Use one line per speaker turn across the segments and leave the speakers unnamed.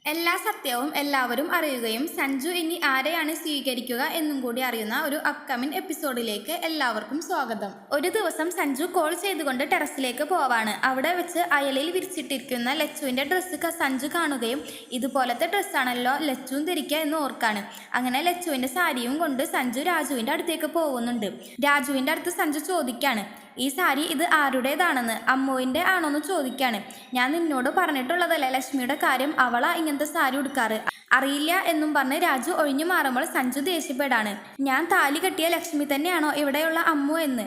എല്ലാ സത്യവും എല്ലാവരും അറിയുകയും സഞ്ജു ഇനി ആരെയാണ് സ്വീകരിക്കുക എന്നും കൂടി അറിയുന്ന ഒരു അപ്കമിംഗ് എപ്പിസോഡിലേക്ക് എല്ലാവർക്കും സ്വാഗതം. ഒരു ദിവസം സഞ്ജു കോൾ ചെയ്തുകൊണ്ട് ടെറസിലേക്ക് പോവാണ്. അവിടെ വെച്ച് അയലിൽ വിരിച്ചിട്ടിരിക്കുന്ന ലച്ചുവിൻ്റെ ഡ്രസ്സ് സഞ്ജു കാണുകയും ഇതുപോലത്തെ ഡ്രസ്സാണല്ലോ ലച്ചുവും ധരിക്കുക എന്ന് ഓർക്കാണ്. അങ്ങനെ ലച്ചുവിൻ്റെ സാരിയും കൊണ്ട് സഞ്ജു രാജുവിൻ്റെ അടുത്തേക്ക് പോകുന്നുണ്ട്. രാജുവിൻ്റെ അടുത്ത് സഞ്ജു ചോദിക്കാണ്, ഈ സാരി ഇത് ആരുടേതാണെന്ന്, അമ്മുവിൻ്റെ ആണോന്ന് ചോദിക്കാണ്. ഞാൻ നിന്നോട് പറഞ്ഞിട്ടുള്ളതല്ലേ ലക്ഷ്മിയുടെ കാര്യം, അവളാ ഇങ്ങനത്തെ സാരി ഉടുക്കാറ്, അറിയില്ല എന്നും പറഞ്ഞ് രാജു ഒഴിഞ്ഞു മാറുമ്പോൾ സഞ്ജു ദേഷ്യപ്പെടാണ്. ഞാൻ താലി കെട്ടിയ ലക്ഷ്മി തന്നെയാണോ ഇവിടെയുള്ള അമ്മു എന്ന്.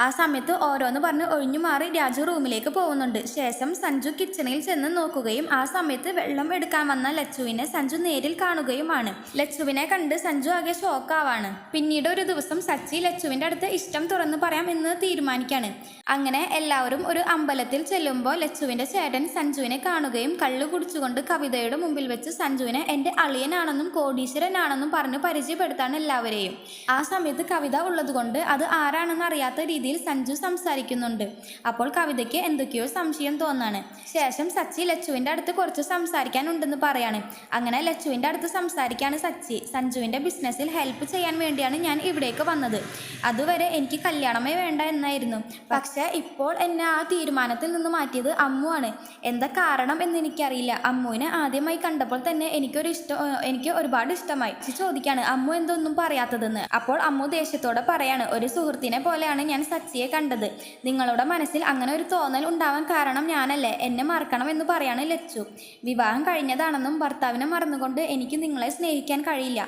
ആ സമയത്ത് ഓരോന്ന് പറഞ്ഞ് ഒഴിഞ്ഞു മാറി രാജു റൂമിലേക്ക് പോകുന്നുണ്ട്. ശേഷം സഞ്ജു കിച്ചണിൽ ചെന്ന് നോക്കുകയും ആ സമയത്ത് വെള്ളം എടുക്കാൻ വന്ന ലച്ചുവിനെ സഞ്ജു നേരിൽ കാണുകയുമാണ്. ലച്ചുവിനെ കണ്ട് സഞ്ജു ആകെ ഷോക്കാവാണ്. പിന്നീട് ഒരു ദിവസം സച്ചി ലച്ചുവിൻ്റെ അടുത്ത് ഇഷ്ടം തുറന്നു പറയാം എന്ന് തീരുമാനിക്കാണ്. അങ്ങനെ എല്ലാവരും ഒരു അമ്പലത്തിൽ ചെല്ലുമ്പോൾ ലച്ചുവിൻ്റെ ചേട്ടൻ സഞ്ജുവിനെ കാണുകയും കള്ളു കുടിച്ചുകൊണ്ട് കവിതയുടെ മുമ്പിൽ വെച്ച് സഞ്ജുവിനെ എൻ്റെ അളിയനാണെന്നും കോടീശ്വരനാണെന്നും പറഞ്ഞ് പരിചയപ്പെടുത്താണ് എല്ലാവരെയും. ആ സമയത്ത് കവിത ഉള്ളതുകൊണ്ട് അത് ആരാണെന്ന് അറിയാത്ത രീതിയിൽ സഞ്ജു സംസാരിക്കുന്നുണ്ട്. അപ്പോൾ കവിതയ്ക്ക് എന്തൊക്കെയോ സംശയം തോന്നാണ്. ശേഷം സച്ചി ലച്ചുവിൻ്റെ അടുത്ത് കുറച്ച് സംസാരിക്കാനുണ്ടെന്ന് പറയാണ്. അങ്ങനെ ലച്ചുവിൻ്റെ അടുത്ത് സംസാരിക്കാണ് സച്ചി. സഞ്ജുവിൻ്റെ ബിസിനസ്സിൽ ഹെൽപ്പ് ചെയ്യാൻ വേണ്ടിയാണ് ഞാൻ ഇവിടേക്ക് വന്നത്. അതുവരെ എനിക്ക് കല്യാണമേ വേണ്ട എന്നായിരുന്നു. പക്ഷേ ഇപ്പോൾ എന്നെ ആ തീരുമാനത്തിൽ നിന്ന് മാറ്റിയത് അമ്മു ആണ്. എന്താ കാരണം എന്ന് എനിക്കറിയില്ല. അമ്മുവിനെ ആദ്യമായി കണ്ടപ്പോൾ തന്നെ എനിക്ക് ഒരുപാട് ഇഷ്ടമായി. ചോദിക്കാണ് അമ്മു എന്തൊന്നും പറയാത്തതെന്ന്. അപ്പോൾ അമ്മു ദേഷ്യത്തോടെ പറയാണ്, ഒരു സുഹൃത്തിനെ പോലെയാണ് ഞാൻ സച്ചിയെ കണ്ടത്. നിങ്ങളുടെ മനസ്സിൽ അങ്ങനെ ഒരു തോന്നൽ ഉണ്ടാവാൻ കാരണം ഞാനല്ലേ, എന്നെ മറക്കണം എന്ന് പറയാണ് ലച്ചു. വിവാഹം കഴിഞ്ഞതാണെന്നും ഭർത്താവിനെ മറന്നുകൊണ്ട് എനിക്ക് നിങ്ങളെ സ്നേഹിക്കാൻ കഴിയില്ല.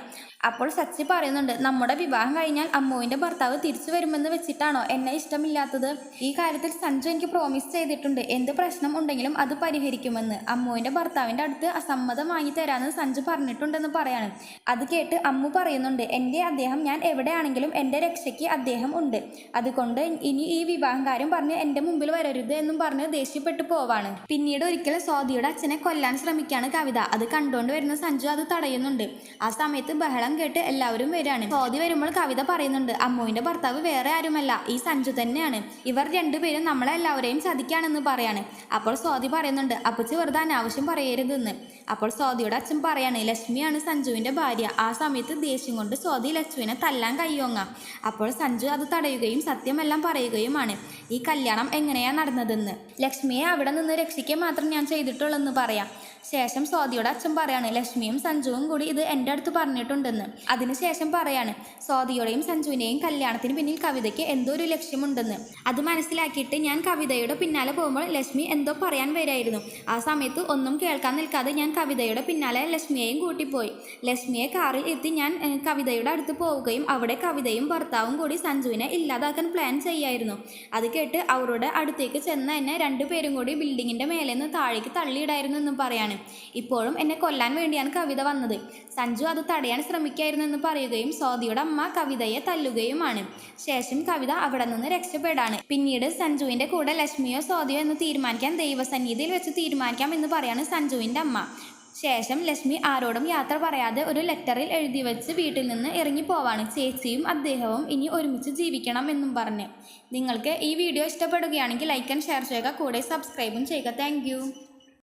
അപ്പോൾ സച്ചി പറയുന്നുണ്ട്, നമ്മുടെ വിവാഹം കഴിഞ്ഞാൽ അമ്മുവിൻ്റെ ഭർത്താവ് തിരിച്ചു വരുമെന്ന് വെച്ചിട്ടാണോ എന്നെ ഇഷ്ടമില്ലാത്തത്? ഈ കാര്യത്തിൽ സഞ്ജു എനിക്ക് പ്രോമിസ് ചെയ്തിട്ടുണ്ട്, എന്ത് പ്രശ്നം ഉണ്ടെങ്കിലും അത് പരിഹരിക്കുമെന്ന്. അമ്മുവിൻ്റെ ഭർത്താവിൻ്റെ അടുത്ത് സമ്മതം വാങ്ങി തരാമെന്ന് സഞ്ജു പറഞ്ഞിട്ടുണ്ടെന്ന് പറയാണ്. അത് കേട്ട് അമ്മു പറയുന്നുണ്ട്, എൻ്റെ അദ്ദേഹം ഞാൻ എവിടെയാണെങ്കിലും എൻ്റെ രക്ഷയ്ക്ക് അദ്ദേഹം ഉണ്ട്. അതുകൊണ്ട് ഇനി ഈ വിവാഹം കാര്യം പറഞ്ഞ് എൻ്റെ മുമ്പിൽ വരരുത് എന്നും പറഞ്ഞ് ദേഷ്യപ്പെട്ടു പോവാണ്. പിന്നീട് ഒരിക്കൽ സ്വാതിയുടെ അച്ഛനെ കൊല്ലാൻ ശ്രമിക്കുകയാണ് കവിത. അത് കണ്ടുകൊണ്ട് വരുന്ന സഞ്ജു അത് തടയുന്നുണ്ട്. ആ സമയത്ത് ബഹളം കേട്ട് എല്ലാവരും വരികയാണ്. സ്വാതി വരുമ്പോൾ കവിത പറയുന്നുണ്ട്, അമ്മുവിൻ്റെ ഭർത്താവ് വേറെ ആരുമല്ല, ഈ സഞ്ജു തന്നെയാണ്. ഇവർ രണ്ടുപേരും നമ്മളെല്ലാവരെയും ചതിക്കാണെന്ന് പറയാണ്. അപ്പോൾ സ്വാതി പറയുന്നുണ്ട്, അപ്പച്ചി വെറുതെ അനാവശ്യം പറയരുതെന്ന്. അപ്പോൾ സ്വാതിയുടെ അച്ഛൻ പറയാണ്, ലക്ഷ്മിയാണ് സഞ്ജുവിൻ്റെ ഭാര്യ. ആ സമയത്ത് ദേഷ്യം കൊണ്ട് സ്വാതി ലച്ചുവിനെ തല്ലാൻ കയ്യോങ്ങാം. അപ്പോൾ സഞ്ജു അത് തടയുകയും സത്യമെല്ലാം പറയുകയുമാണ്, ഈ കല്യാണം എങ്ങനെയാണ് നടന്നതെന്ന്. ലക്ഷ്മിയെ അവിടെ നിന്ന് രക്ഷിക്കാൻ മാത്രം ഞാൻ ചെയ്തിട്ടുള്ളെന്ന് പറയാം. ശേഷം സ്വാതിയുടെ അച്ഛൻ പറയാണ്, ലക്ഷ്മിയും സഞ്ജുവും കൂടി ഇത് എൻ്റെ അടുത്ത് പറഞ്ഞിട്ടുണ്ടെന്ന്. അതിനുശേഷം പറയാണ്, സ്വാതിയുടെയും സഞ്ജുവിൻ്റെയും കല്യാണത്തിന് പിന്നിൽ കവിതയ്ക്ക് എന്തോ ഒരു ലക്ഷ്യമുണ്ടെന്ന്. അത് മനസ്സിലാക്കിയിട്ട് ഞാൻ കവിതയുടെ പിന്നാലെ പോകുമ്പോൾ ലക്ഷ്മി എന്തോ പറയാൻ വരായിരുന്നു. ആ സമയത്ത് ഒന്നും കേൾക്കാൻ നിൽക്കാതെ ഞാൻ കവിതയുടെ പിന്നാലെ ലക്ഷ്മിയെയും കൂട്ടിപ്പോയി. ലക്ഷ്മിയെ കാറിൽ എത്തി ഞാൻ കവിതയുടെ അടുത്ത് പോവുകയും അവിടെ കവിതയും ഭർത്താവും കൂടി സഞ്ജുവിനെ ഇല്ലാതാക്കാൻ പ്ലാൻ ചെയ്യായിരുന്നു. അത് കേട്ട് അവരുടെ അടുത്തേക്ക് ചെന്ന എന്നെ രണ്ടുപേരും കൂടി ബിൽഡിങ്ങിൻ്റെ മേലേന്ന് താഴേക്ക് തള്ളിയിടായിരുന്നു എന്ന് പറയാണ്. ഇപ്പോഴും എന്നെ കൊല്ലാൻ വേണ്ടിയാണ് കവിത വന്നത്. സഞ്ജു അത് തടയാൻ ശ്രമിക്കായിരുന്നു എന്ന് പറയുകയും സ്വാതിയുടെ അമ്മ കവിതയെ തല്ലുകയുമാണ്. ശേഷം കവിത അവിടെ നിന്ന് രക്ഷപ്പെടാണ്. പിന്നീട് സഞ്ജുവിൻ്റെ കൂടെ ലക്ഷ്മിയോ സ്വാതിയോ എന്ന് തീരുമാനിക്കാൻ ദൈവസന്നിധിയിൽ വെച്ച് തീരുമാനിക്കാം എന്ന് പറയാണ് സഞ്ജുവിൻ്റെ അമ്മ. ശേഷം ലക്ഷ്മി ആരോടും യാത്ര പറയാതെ ഒരു ലെറ്ററിൽ എഴുതി വെച്ച് വീട്ടിൽ നിന്ന് ഇറങ്ങിപ്പോവാണ്. ചേച്ചിയും അദ്ദേഹവും ഇനി ഒരുമിച്ച് ജീവിക്കണം എന്നും പറഞ്ഞ്. നിങ്ങൾക്ക് ഈ വീഡിയോ ഇഷ്ടപ്പെടുകയാണെങ്കിൽ ലൈക്ക് ആൻഡ് ഷെയർ ചെയ്യുക, കൂടെ സബ്സ്ക്രൈബും ചെയ്യുക. താങ്ക്